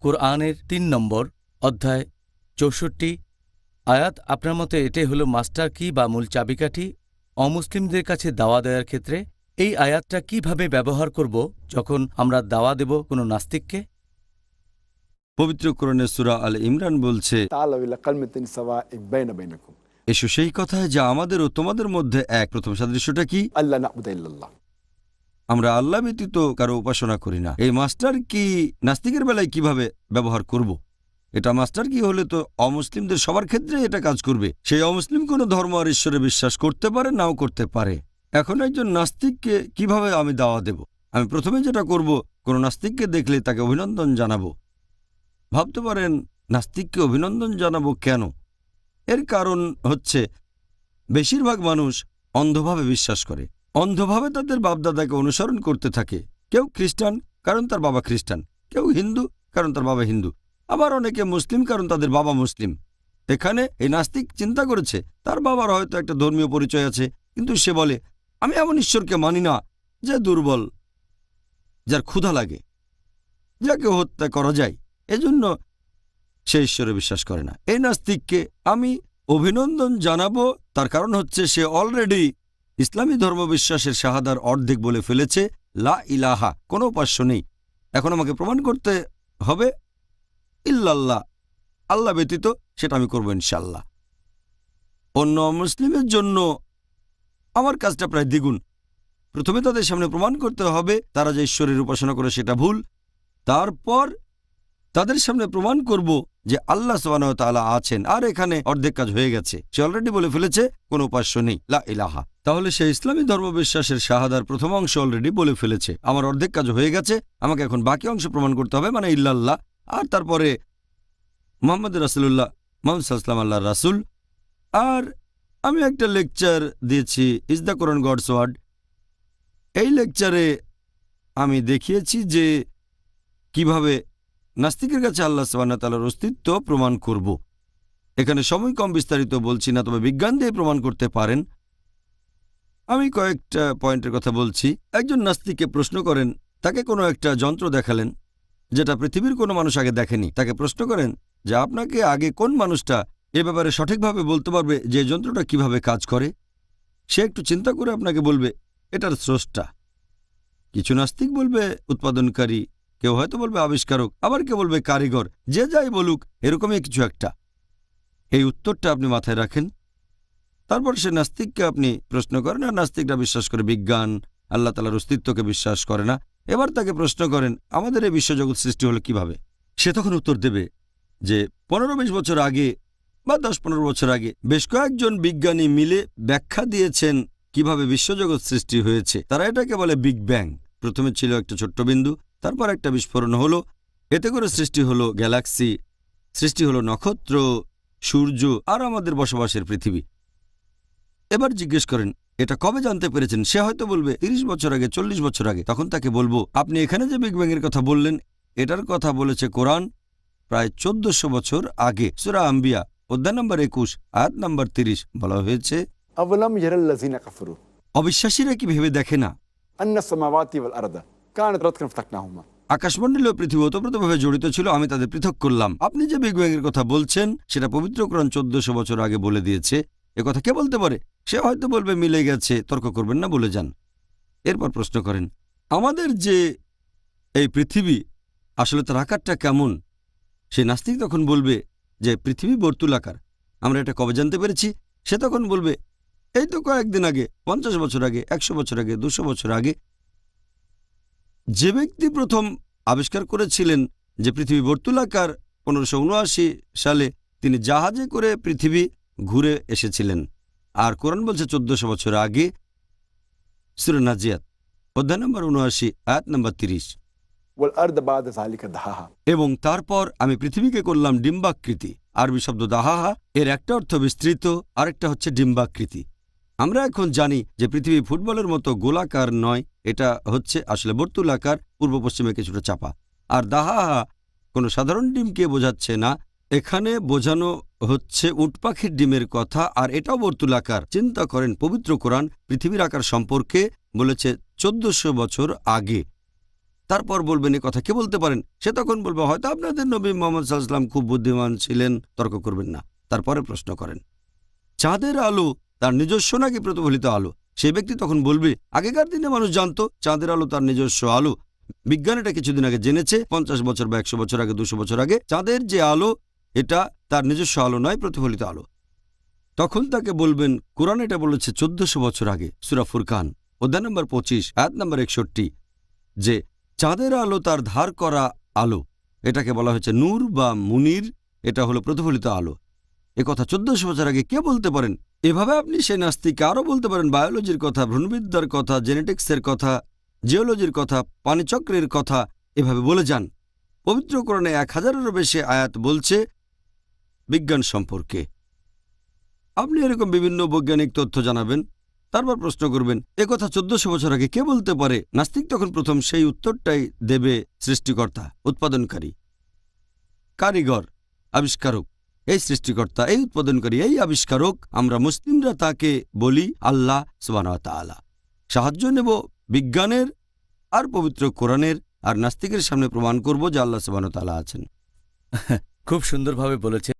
কোরআনের ৩ নম্বর অধ্যায় ৬৪ আয়াত। আপনার মতে এটাই হলো মাস্টার কি বা মূল চাবিকাঠি অমুসলিমদের কাছে দাওয়া দেওয়ার ক্ষেত্রে? এই আয়াতটা কিভাবে ব্যবহার করব যখন আমরা দাওয়া দেব কোনো নাস্তিককে? পবিত্র কোরআনের সূরা আল ইমরান বলছে, এসো সেই কথায় যা আমাদের ও তোমাদের মধ্যে এক। প্রথম সাদৃশ্যটা কি? আমরা আল্লাহ ব্যতীত কারো উপাসনা করি না। এই মাস্টার কি নাস্তিকের বেলায় কিভাবে ব্যবহার করব? এটা মাস্টার কি হলে তো অমুসলিমদের সবার ক্ষেত্রে এটা কাজ করবে। সেই অমুসলিম কোনো ধর্ম আর ঈশ্বরে বিশ্বাস করতে পারে, নাও করতে পারে। এখন একজন নাস্তিককে কিভাবে আমি দাওয়া দেব? আমি প্রথমে যেটা করব, কোনো নাস্তিককে দেখলে তাকে অভিনন্দন জানাবো। ভাবতে পারেন, নাস্তিককে অভিনন্দন জানাবো কেন? এর কারণ হচ্ছে বেশিরভাগ মানুষ অন্ধভাবে বিশ্বাস করে, অন্ধভাবে তাদের বাপদাদাকে অনুসরণ করতে থাকে। কেউ খ্রিস্টান, কারণ তার বাবা খ্রিস্টান। কেউ হিন্দু, কারণ তার বাবা হিন্দু। আবার অনেকে মুসলিম, কারণ তাদের বাবা মুসলিম। এখানে এই নাস্তিক চিন্তা করেছে তার বাবার হয়তো একটা ধর্মীয় পরিচয় আছে, কিন্তু সে বলে, আমি এমন ঈশ্বরকে মানি না যে দুর্বল, যার ক্ষুধা লাগে, যাকে হত্যা করা যায়। এজন্য সে ঈশ্বরে বিশ্বাস করে না। এই নাস্তিককে আমি অভিনন্দন জানাবো, তার কারণ হচ্ছে সে অলরেডি ইসলামী ধর্মবিশ্বাসের শাহাদার অর্ধেক বলে ফেলেছে। লা ইলাহা, কোনো উপাস্য নেই। এখন আমাকে প্রমাণ করতে হবে ইল্লাল্লাহ, আল্লাহ ব্যতীত। সেটা আমি করবো ইনশাল্লাহ। অন্য মুসলিমের জন্য আমার কাজটা প্রায় দ্বিগুণ। প্রথমে তাদের সামনে প্রমাণ করতে হবে তারা যে ঈশ্বরের উপাসনা করে সেটা ভুল। তারপর তাদের সামনে প্রমাণ করব যে আল্লাহ সুবহানাহু ওয়া তাআলা আছেন। আর এখানে অর্ধেক কাজ হয়ে গেছে। সে অলরেডি বলে ফেলেছে কোনো উপাস্য নেই, লা ইলাহা। তাহলে সে ইসলামী ধর্মবিশ্বাসের শাহাদার প্রথম অংশ অলরেডি বলে ফেলেছে। আমার অর্ধেক কাজ হয়ে গেছে। আমাকে এখন বাকি অংশ প্রমাণ করতে হবে, মানে ইল্লাল্লাহ। আর তারপরে মুহাম্মদ রাসূলুল্লাহ, মুহাম্মদ সাল্লাল্লাহু আলাইহি ওয়াসাল্লাম আল্লাহর রাসূল। আর আমি একটা লেকচার দিয়েছি, is the Quran God's word. এই লেকচারে আমি দেখিয়েছি যে কিভাবে নাস্তিকের কাছে আল্লাহ সুবহানাহু ওয়া তাআলার অস্তিত্ব প্রমাণ করব। এখানে সময় কম, বিস্তারিত বলছি না, তবে বিজ্ঞান দিয়ে প্রমাণ করতে পারেন। আমি কয়েকটা পয়েন্টের কথা বলছি। একজন নাস্তিককে প্রশ্ন করেন, তাকে কোনো একটা যন্ত্র দেখালেন যেটা পৃথিবীর কোনো মানুষ আগে দেখেনি। তাকে প্রশ্ন করেন যে আপনাকে আগে কোন মানুষটা এ ব্যাপারে সঠিকভাবে বলতে পারবে যে যন্ত্রটা কিভাবে কাজ করে? সে একটু চিন্তা করে আপনাকে বলবে এটার স্রষ্টা। কিছু নাস্তিক বলবে উৎপাদনকারী, কেউ হয়তো বলবে আবিষ্কারক, আবার কেউ বলবে কারিগর। যে যাই বলুক, এরকমই কিছু একটা। এই উত্তরটা আপনি মাথায় রাখেন। তারপর সে নাস্তিককে আপনি প্রশ্ন করেন, আর নাস্তিকরা বিশ্বাস করে বিজ্ঞান, আল্লাহ তাআলার অস্তিত্বকে বিশ্বাস করে না। এবার তাকে প্রশ্ন করেন আমাদের এই বিশ্বজগৎ সৃষ্টি হলো কিভাবে? সে তখন উত্তর দেবে যে 15-20 বছর আগে বা 10-15 বছর আগে বেশ কয়েকজন বিজ্ঞানী মিলে ব্যাখ্যা দিয়েছেন কিভাবে বিশ্বজগৎ সৃষ্টি হয়েছে। তারা এটাকে বলে বিগ ব্যাং। প্রথমে ছিল একটা ছোট্ট বিন্দু, তারপর একটা বিস্ফোরণ হলো, এতে করে সৃষ্টি হলো গ্যালাক্সি, সৃষ্টি হলো নক্ষত্র, সূর্য, আর আমাদের বসবাসের পৃথিবী। এবার জিজ্ঞেস করেন এটা কবে জানতে পেরেছেন? সে হয়তো বলবে 30 বছর আগে, 40 বছর আগে। তখন তাকে বলবো আপনি এখানে যে বিগ ব্যাং এর কথা বললেন, এটার কথা বলেছে কোরআন প্রায় 1400 বছর আগে। সূরা আম্বিয়া অধ্যায় নম্বর 21 আয়াত নম্বর 30 বলা হয়েছে, অবিশ্বাসীরা কি ভেবে দেখে না আকাশমণ্ডলী ও পৃথিবী ওতপ্রোতভাবে জড়িত ছিল, আমি তাদের পৃথক করলাম। আপনি যে বিগ ব্যাং এর কথা বলছেন সেটা পবিত্র কোরআন 1400 বছর আগে বলে দিয়েছে। কথা কে বলতে পারে? সে হয়তো বলবে মিলে গেছে, তর্ক করবেন না, বলে যান। এরপর প্রশ্ন করেন আমাদের যে এই পৃথিবী আসলে তার আকারটা কেমন? সে নাস্তিক তখন বলবে যে পৃথিবী বর্তুলাকার। আমরা এটা কবে জানতে পেরেছি? সে তখন বলবে এই তো কয়েকদিন আগে, 50 বছর আগে, 100 বছর আগে, 200 বছর আগে। যে ব্যক্তি প্রথম আবিষ্কার করেছিলেন যে পৃথিবী বর্তুলাকার 1579 সালে, তিনি জাহাজে করে পৃথিবী ঘুরে এসেছিলেন। আর কোরআন বলছে 1400 বছর আগে। সূরা নাজিয়াত অধ্যায় নম্বর 79 আয়াত নম্বর 30। এবং তারপর আমি পৃথিবীকে করলাম ডিম্বাকৃতি। আরবি শব্দ দাহাহা, এর একটা অর্থ বিস্তৃত, আরেকটা হচ্ছে ডিম্বাকৃতি। আমরা এখন জানি যে পৃথিবী ফুটবলের মতো গোলাকার নয়, এটা হচ্ছে আসলে বর্তুলাকার, পূর্ব পশ্চিমে কিছুটা চাপা। আর দাহাহা কোনো সাধারণ ডিমকে বোঝাচ্ছে না, এখানে বোঝানো হচ্ছে উট পাখির ডিমের কথা, আর এটাও বর্তুলাকার। চিন্তা করেন, পবিত্র কোরআন পৃথিবীর আকার সম্পর্কে বলেছে 1400 বছর আগে। তারপর বলবেন এ কথা কে বলতে পারেন, সে তখন বলবে হয়তো আপনাদের নবী মোহাম্মদ সাল্লাল্লাহু আলাইহি ওয়াসাল্লাম খুব বুদ্ধিমান ছিলেন। তর্ক করবেন না, তারপরে প্রশ্ন করেন চাঁদের আলো তার নিজস্ব নাকি প্রতিফলিত আলো। সেই ব্যক্তি তখন বলবে আগেকার দিনে মানুষ জানতো চাঁদের আলো তার নিজস্ব আলো, বিজ্ঞান এটা কিছুদিন আগে জেনেছে, 50 বছর বা 100 বছর আগে, 200 বছর আগে। চাঁদের যে আলো এটা তার নিজস্ব আলো নয়, প্রতিফলিত আলো। তখন তাকে বলবেন কোরআন এটা বলেছে 1400 বছর আগে, সূরা ফুরকান অধ্যায় নম্বর 25 আয়াত নম্বর 61, যে চাঁদের আলো তার ধার করা আলো, এটাকে বলা হয়েছে নূর বা মুনির, এটা হলো প্রতিফলিত আলো। একথা 1400 বছর আগে কে বলতে পারেন? এভাবে আপনি সেই নাস্তিককে আরও বলতে পারেন বায়োলজির কথা, ভ্রূণবিদ্যার কথা, জেনেটিক্সের কথা, জিওলজির কথা, পানিচক্রের কথা, এভাবে বলে যান। পবিত্র কোরআনে 1000-এরও বেশি আয়াত বলছে বিজ্ঞান সম্পর্কে। আপনি এরকম বিভিন্ন বৈজ্ঞানিক তথ্য জানাবেন, তারপর প্রশ্ন করবেন একথা 1400 বছর আগে কে বলতে পারে? নাস্তিক তখন প্রথম সেই উত্তরটাই দেবে সৃষ্টিকর্তা, উৎপাদনকারী, কারিগর, আবিষ্কারক। এই সৃষ্টিকর্তা, এই উৎপাদনকারী, এই আবিষ্কারক, আমরা মুসলিমরা তাকে বলি আল্লাহ সুবহানাহু ওয়া তাআলা। সাহায্য নেব বিজ্ঞানের আর পবিত্র কোরআনের, আর নাস্তিকের সামনে প্রমাণ করব যে আল্লাহ সুবহানাহু ওয়া তাআলা আছেন। খুব সুন্দরভাবে বলেছে।